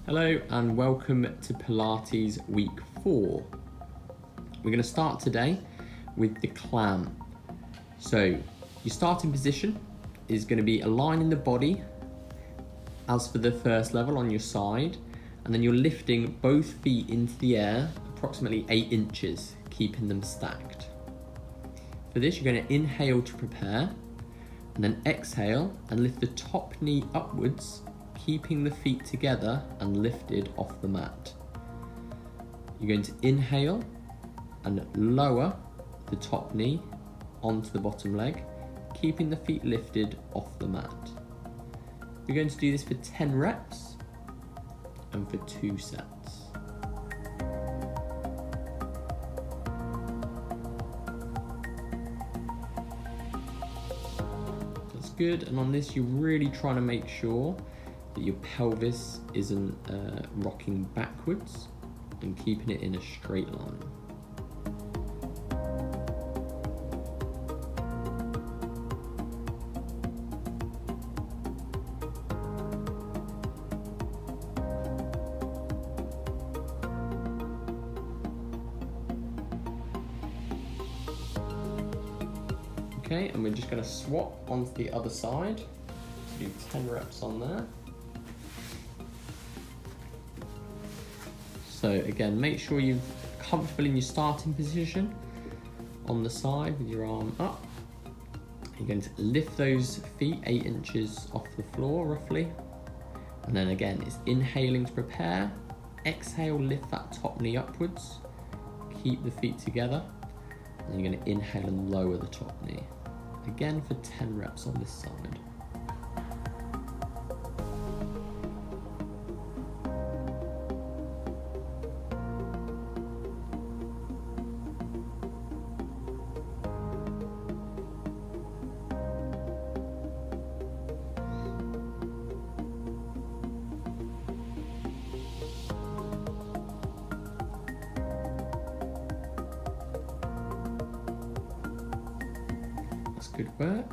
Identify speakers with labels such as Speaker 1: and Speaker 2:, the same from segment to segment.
Speaker 1: Hello and welcome to Pilates week 4. We're going to start today with the clam. So your starting position is going to be aligning the body as for the first level on your side, and then you're lifting both feet into the air approximately 8 inches, keeping them stacked. For this, you're going to inhale to prepare, and then exhale and lift the top knee upwards, keeping the feet together and lifted off the mat. You're going to inhale and lower the top knee onto the bottom leg, keeping the feet lifted off the mat. You're going to do this for 10 reps and for 2 sets. That's good, and on this you're really trying to make sure that your pelvis isn't rocking backwards and keeping it in a straight line. Okay, and we're just going to swap onto the other side. Do 10 reps on there. So again, make sure you're comfortable in your starting position on the side with your arm up. You're going to lift those feet 8 inches off the floor roughly. And then again, it's inhaling to prepare. Exhale, lift that top knee upwards. Keep the feet together. And then you're going to inhale and lower the top knee. Again for 10 reps on this side. That's good work.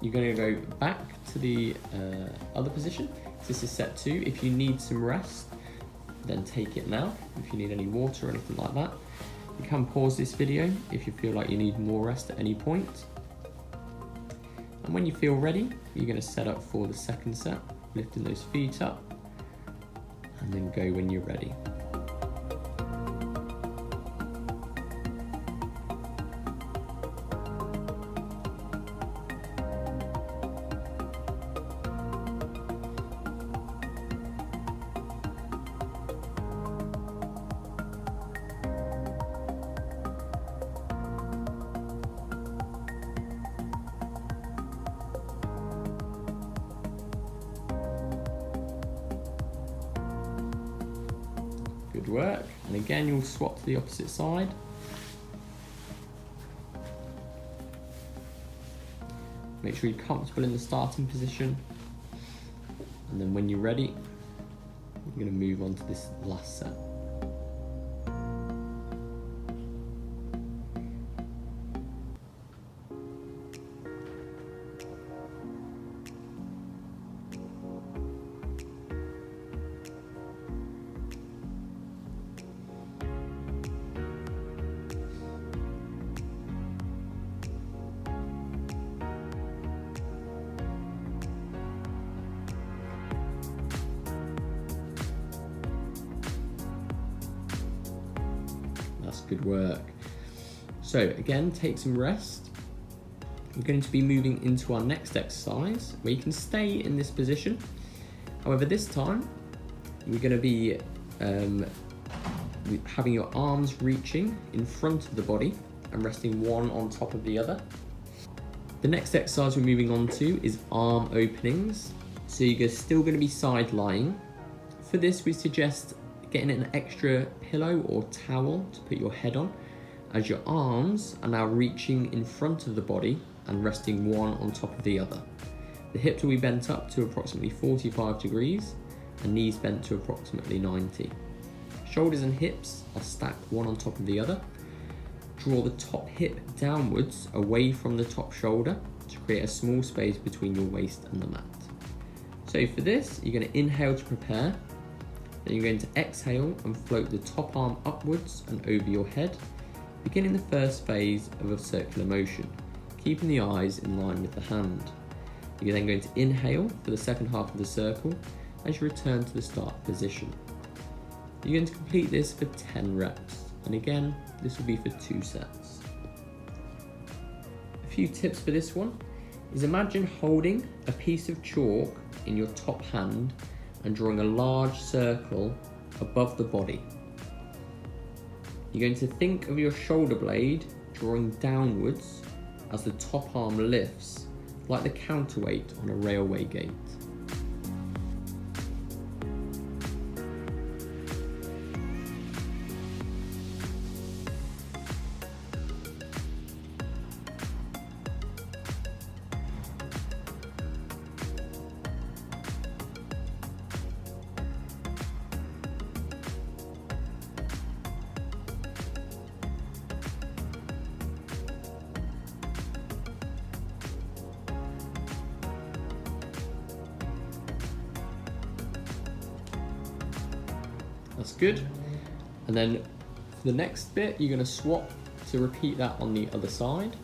Speaker 1: You're going to go back to the other position. This is set 2. If you need some rest, then take it now. If you need any water or anything like that, you can pause this video if you feel like you need more rest at any point. And when you feel ready, you're going to set up for the second set, lifting those feet up, and then go when you're ready. Good work. And again, you'll swap to the opposite side. Make sure you're comfortable in the starting position. And then when you're ready, you're going to move on to this last set. That's good work. So again, take some rest. We're going to be moving into our next exercise where you can stay in this position. However, this time we're going to be having your arms reaching in front of the body and resting one on top of the other. The next exercise we're moving on to is arm openings. So you're still going to be side lying. For this, we suggest getting an extra pillow or towel to put your head on, as your arms are now reaching in front of the body and resting one on top of the other. The hips will be bent up to approximately 45 degrees and knees bent to approximately 90. Shoulders and hips are stacked one on top of the other. Draw the top hip downwards away from the top shoulder to create a small space between your waist and the mat. So for this, you're going to inhale to prepare, Then you're going to exhale and float the top arm upwards and over your head, beginning the first phase of a circular motion, keeping the eyes in line with the hand. You're then going to inhale for the second half of the circle as you return to the start position. You're going to complete this for 10 reps, and again, this will be for 2 sets. A few tips for this one is imagine holding a piece of chalk in your top hand and drawing a large circle above the body. You're going to think of your shoulder blade drawing downwards as the top arm lifts, like the counterweight on a railway gate. That's good. And then for the next bit, you're going to swap to repeat that on the other side.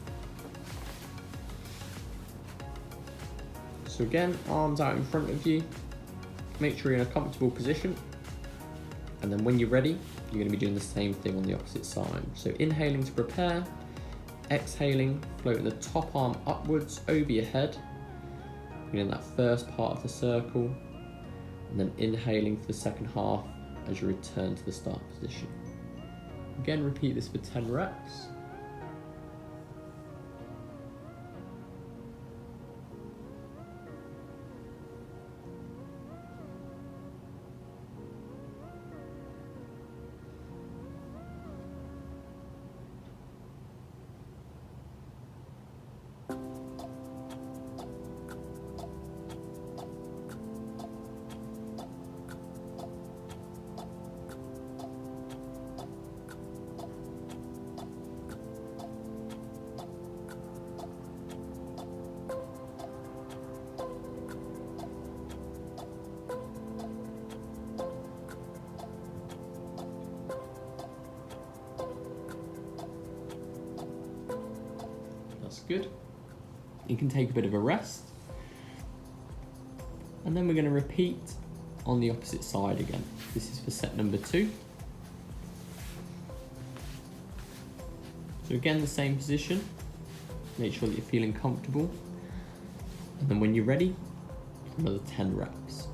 Speaker 1: So again, arms out in front of you. Make sure you're in a comfortable position. And then when you're ready, you're going to be doing the same thing on the opposite side. So inhaling to prepare, exhaling, floating the top arm upwards over your head, in that first part of the circle, and then inhaling for the second half as you return to the start position. Again, repeat this for 10 reps. Good. You can take a bit of a rest, and then we're going to repeat on the opposite side again. This is for set number 2. So again, the same position. Make sure that you're feeling comfortable, and then when you're ready, another 10 reps.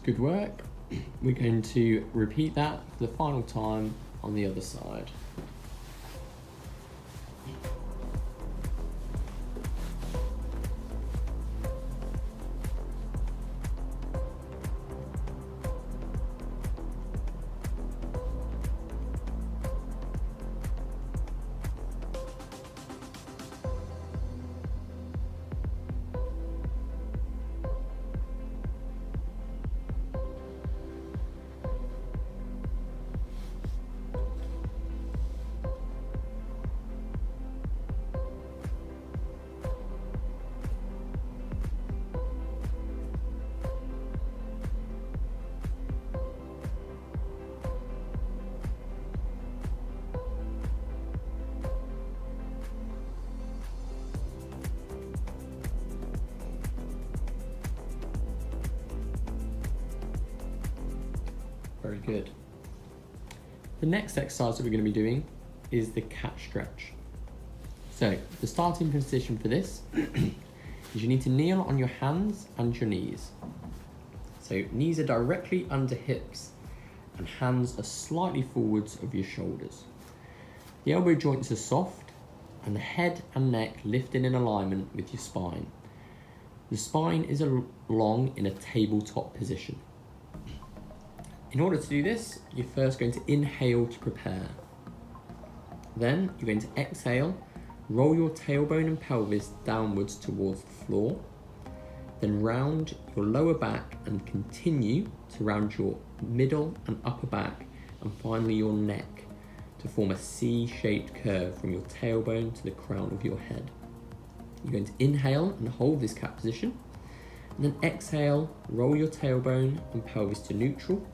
Speaker 1: Good work. We're going to repeat that for the final time on the other side. Very good. The next exercise that we're going to be doing is the cat stretch. So the starting position for this is you need to kneel on your hands and your knees. So knees are directly under hips and hands are slightly forwards of your shoulders. The elbow joints are soft and the head and neck lifted in alignment with your spine. The spine is long in a tabletop position. In order to do this, you're first going to inhale to prepare. Then you're going to exhale, roll your tailbone and pelvis downwards towards the floor. Then round your lower back and continue to round your middle and upper back and finally your neck to form a C-shaped curve from your tailbone to the crown of your head. You're going to inhale and hold this cat position, and then exhale, roll your tailbone and pelvis to neutral,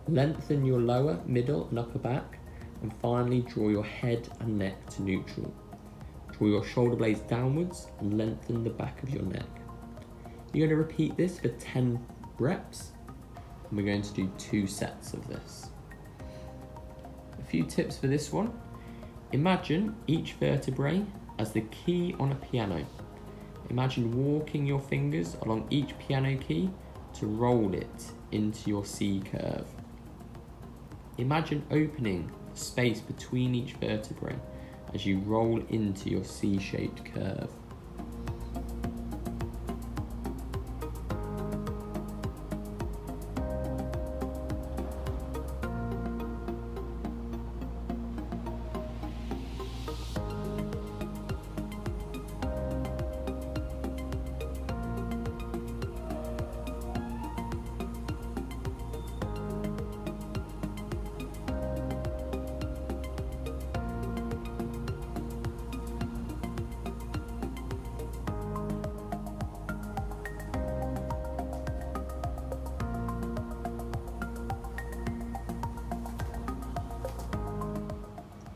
Speaker 1: lengthen your lower, middle and upper back, and finally draw your head and neck to neutral. Draw your shoulder blades downwards and lengthen the back of your neck. You're going to repeat this for 10 reps, and we're going to do 2 sets of this. A few tips for this one. Imagine each vertebrae as the key on a piano. Imagine walking your fingers along each piano key to roll it into your C curve. Imagine opening the space between each vertebrae as you roll into your C-shaped curve.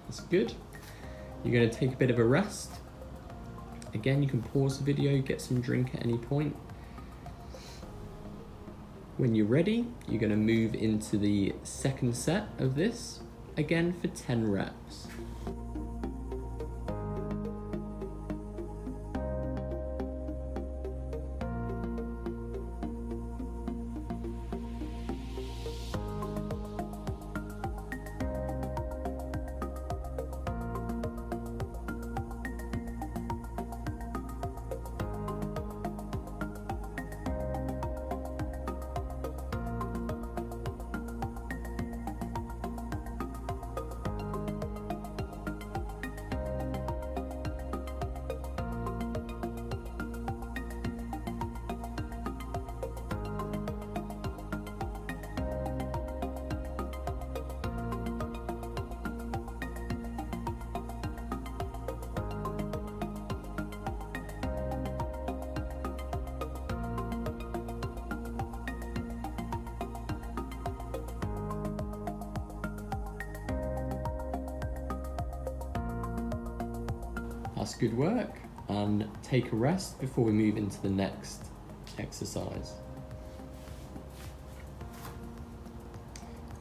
Speaker 1: That's good. You're going to take a bit of a rest. Again, you can pause the video, get some drink at any point. When you're ready, you're going to move into the second set of this, again for 10 reps. That's good work, and take a rest before we move into the next exercise.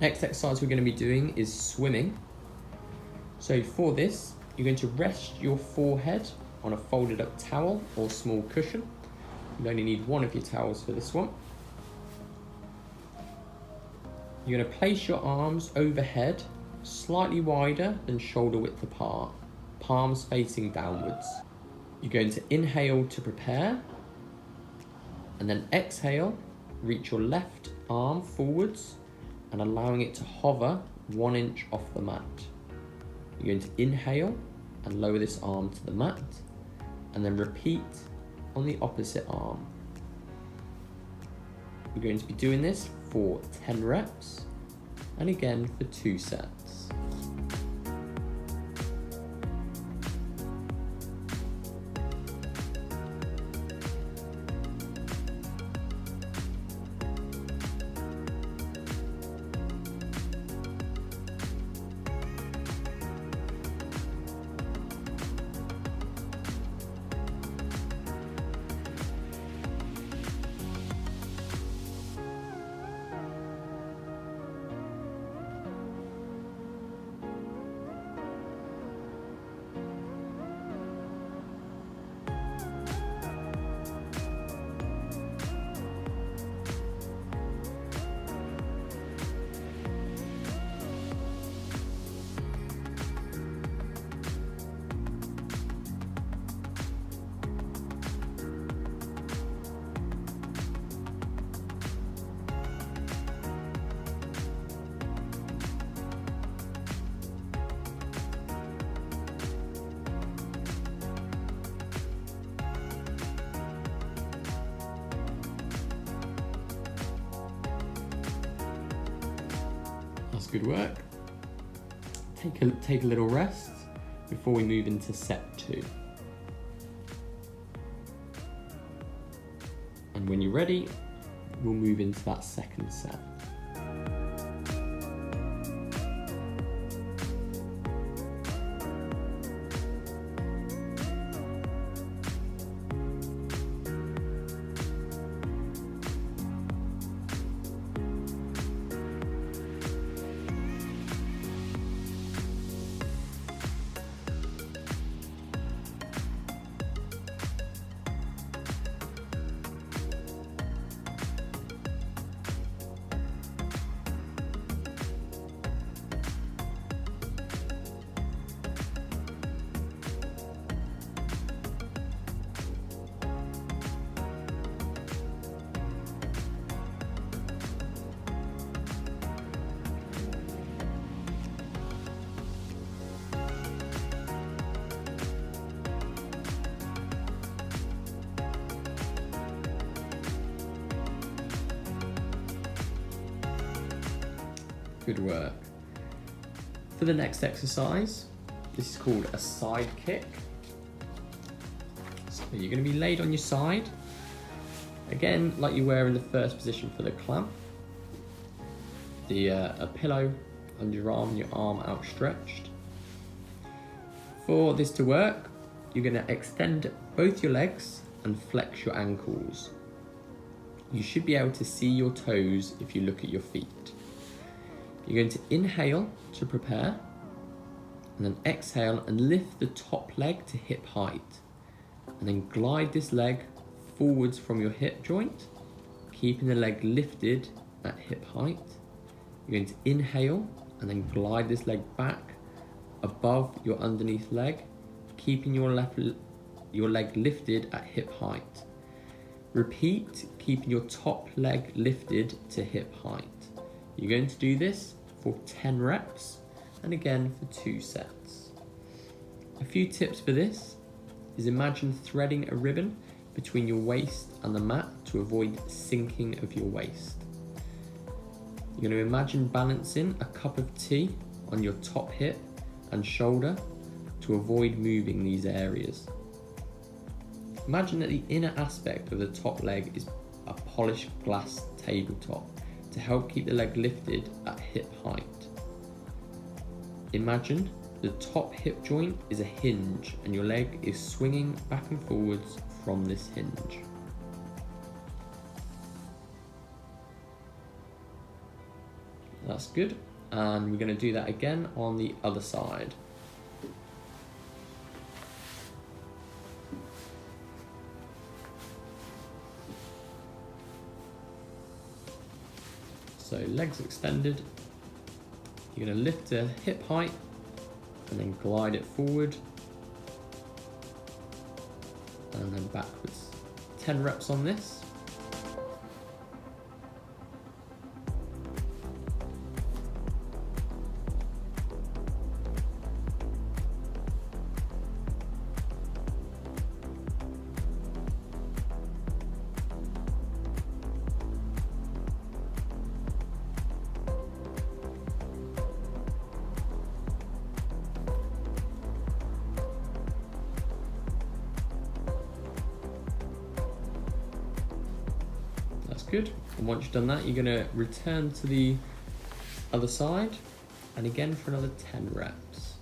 Speaker 1: Next exercise we're going to be doing is swimming. So for this, you're going to rest your forehead on a folded up towel or small cushion. You only need one of your towels for this one. You're going to place your arms overhead, slightly wider than shoulder width apart, palms facing downwards. You're going to inhale to prepare, and then exhale, reach your left arm forwards and allowing it to hover 1 inch off the mat. You're going to inhale and lower this arm to the mat, and then repeat on the opposite arm. We're going to be doing this for 10 reps, and again for 2 sets. Good work. Take a little rest before we move into set 2. And when you're ready, we'll move into that second set. Good work. For the next exercise, this is called a side kick. So you're going to be laid on your side, again like you were in the first position for the clamp. A pillow under your arm outstretched. For this to work, you're going to extend both your legs and flex your ankles. You should be able to see your toes if you look at your feet. You're going to inhale to prepare, and then exhale and lift the top leg to hip height, and then glide this leg forwards from your hip joint, keeping the leg lifted at hip height. You're going to inhale and then glide this leg back above your underneath leg, keeping your leg lifted at hip height. Repeat, keeping your top leg lifted to hip height. You're going to do this for 10 reps and again for 2 sets. A few tips for this is imagine threading a ribbon between your waist and the mat to avoid sinking of your waist. You're going to imagine balancing a cup of tea on your top hip and shoulder to avoid moving these areas. Imagine that the inner aspect of the top leg is a polished glass tabletop to help keep the leg lifted at hip height. Imagine the top hip joint is a hinge and your leg is swinging back and forwards from this hinge. That's good, and we're going to do that again on the other side. So legs extended, you're going to lift to hip height and then glide it forward and then backwards. 10 reps on this. That's good. And once you've done that, you're going to return to the other side and again for another 10 reps.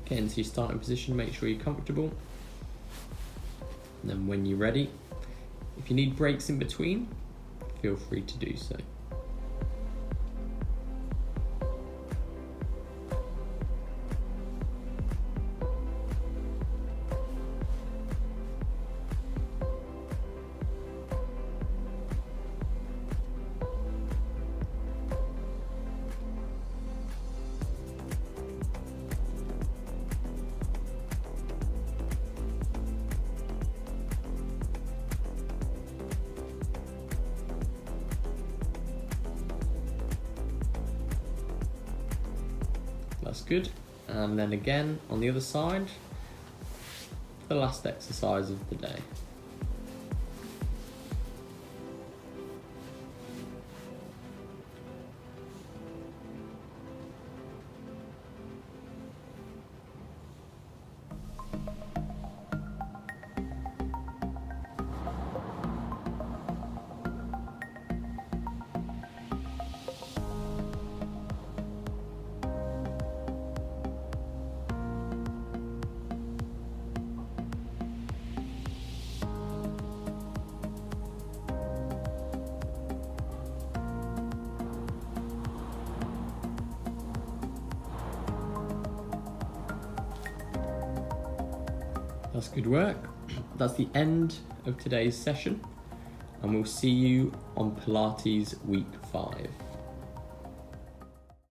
Speaker 1: Okay, into your starting position, make sure you're comfortable. And then when you're ready, if you need breaks in between, feel free to do so. That's good. And then again on the other side, the last exercise of the day. That's good work. That's the end of today's session, and we'll see you on Pilates week 5.